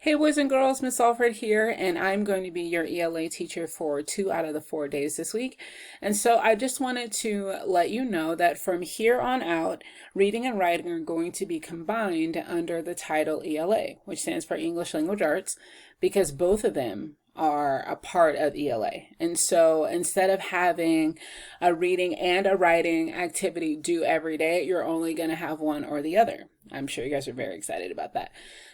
Hey boys and girls, Miss Alford here, and I'm going to be your ELA teacher for 2 out of the 4 days this week. And so I just wanted to let you know that from here on out, reading and writing are going to be combined under the title ELA, which stands for English Language Arts, because both of them are a part of ELA. And so instead of having a reading and a writing activity due every day, you're only going to have one or the other. I'm sure you guys are very excited about that.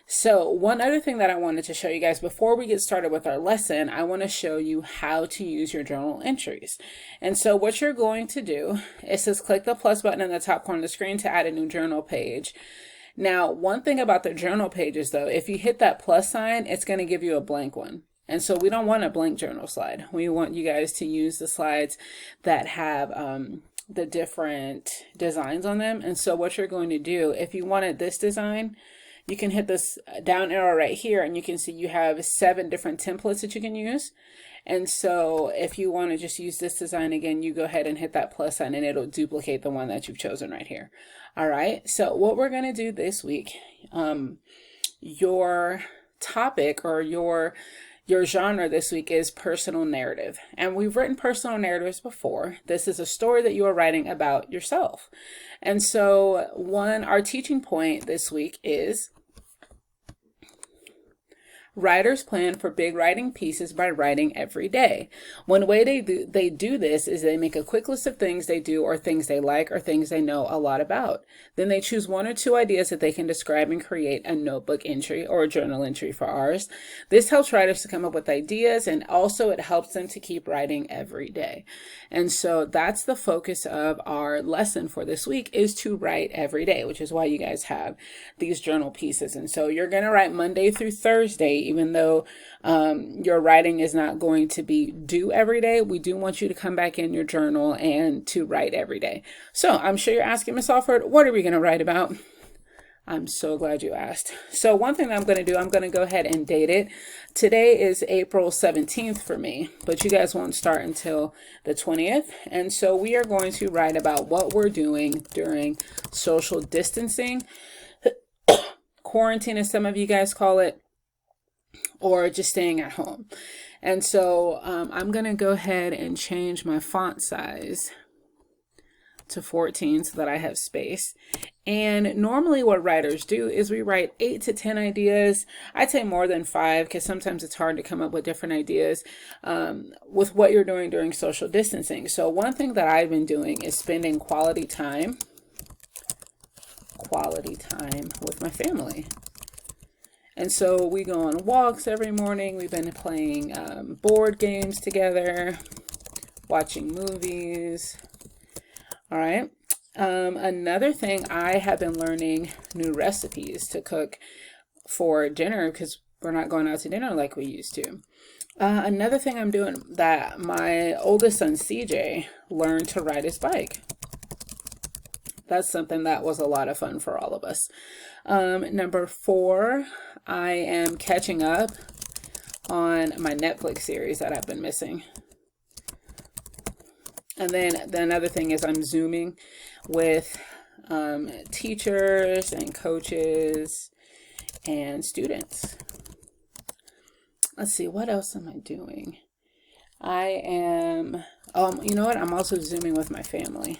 So one other thing that I wanted to show you guys before we get started with our lesson, I want to show you how to use your journal entries. And so what you're going to do is just click the plus button in the top corner of the screen to add a new journal page. Now, one thing about the journal pages though, if you hit that plus sign, it's going to give you a blank one. And so we don't want a blank journal slide. We want you guys to use the slides that have the different designs on them. And so what you're going to do, if you wanted this design, you can hit this down arrow right here and you can see you have 7 different templates that you can use. And so if you want to just use this design again, you go ahead and hit that plus sign and it'll duplicate the one that you've chosen right here. All right, so what we're going to do this week, your topic or your genre this week is personal narrative. And we've written personal narratives before. This is a story that you are writing about yourself. And so our teaching point this week is writers plan for big writing pieces by writing every day. One way they do this is they make a quick list of things they do or things they like or things they know a lot about. Then they choose 1 or 2 ideas that they can describe and create a notebook entry or a journal entry for ours. This helps writers to come up with ideas, and also it helps them to keep writing every day. And so that's the focus of our lesson for this week, is to write every day, which is why you guys have these journal pieces. And so you're going to write Monday through Thursday, even though your writing is not going to be due every day. We do want you to come back in your journal and to write every day. So I'm sure you're asking, Miss Alford, what are we going to write about? I'm so glad you asked. So one thing that I'm going to do, I'm going to go ahead and date it. Today is April 17th for me, but you guys won't start until the 20th. And so we are going to write about what we're doing during social distancing, quarantine as some of you guys call it, or just staying at home. And so I'm going to go ahead and change my font size to 14 so that I have space. And normally what writers do is we write 8 to 10 ideas. I'd say more than 5 because sometimes it's hard to come up with different ideas with what you're doing during social distancing. So one thing that I've been doing is spending quality time with my family. And so we go on walks every morning. We've been playing board games together, watching movies. All right. Another thing, I have been learning new recipes to cook for dinner because we're not going out to dinner like we used to. Another thing I'm doing, that my oldest son, CJ, learned to ride his bike. That's something that was a lot of fun for all of us. Number 4, I am catching up on my Netflix series that I've been missing. And then the another thing is I'm Zooming with teachers and coaches and students. Let's see, what else am I doing? I am, you know what? I'm also Zooming with my family,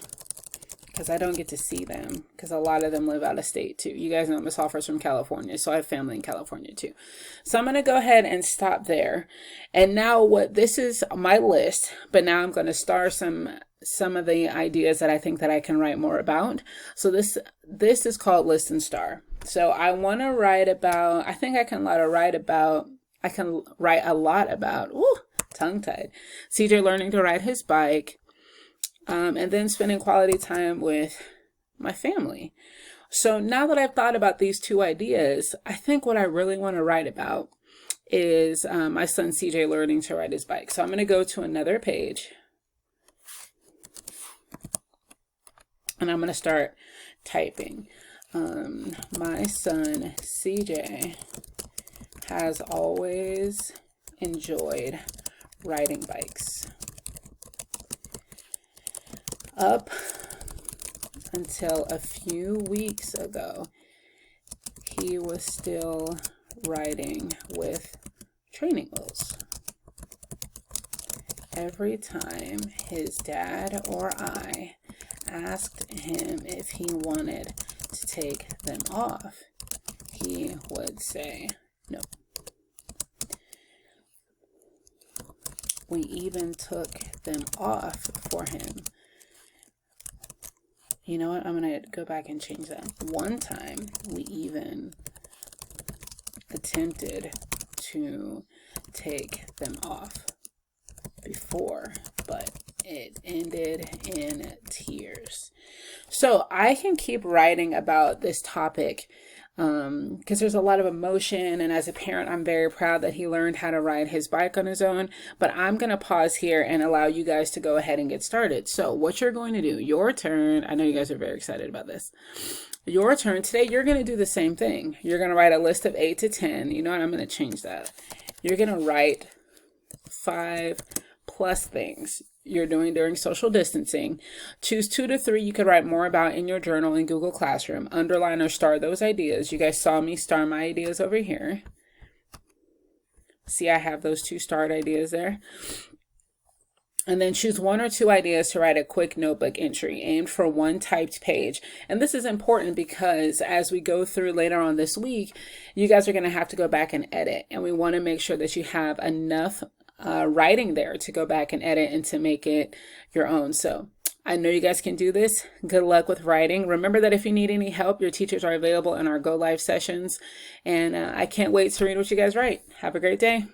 because I don't get to see them because a lot of them live out of state too. You guys know Miss Hoffer's from California, so I have family in California too. So I'm going to go ahead and stop there. And now this is my list, but now I'm going to star some of the ideas that I think that I can write more about. So this is called List and Star. So I want to write about, I think I can write a lot about, tongue-tied, CJ learning to ride his bike, and then spending quality time with my family. So now that I've thought about these 2 ideas, I think what I really want to write about is my son CJ learning to ride his bike. So I'm going to go to another page and I'm going to start typing. My son CJ has always enjoyed riding bikes. Up until a few weeks ago, he was still riding with training wheels. Every time his dad or I asked him if he wanted to take them off, he would say no. We even took them off for him. You know what? I'm going to go back and change that. One time, we even attempted to take them off before, but it ended in tears. So I can keep writing about this topic because there's a lot of emotion, and as a parent, I'm very proud that he learned how to ride his bike on his own. But I'm going to pause here and allow you guys to go ahead and get started. So what you're going to do, your turn. I know you guys are very excited about this. Your turn today. You're going to do the same thing. You're going to write a list of 8 to 10. You know what? I'm going to change that. You're going to write 5+ things you're doing during social distancing. Choose 2 to 3 you could write more about in your journal in Google Classroom. Underline or star those ideas. You guys saw me star my ideas over here. See, I have those 2 starred ideas there. And then choose 1 or 2 ideas to write a quick notebook entry aimed for 1 typed page. And this is important because as we go through later on this week, you guys are going to have to go back and edit. And we want to make sure that you have enough writing there to go back and edit and to make it your own. So I know you guys can do this. Good luck with writing. Remember that if you need any help, your teachers are available in our Go Live sessions. And I can't wait to read what you guys write. Have a great day.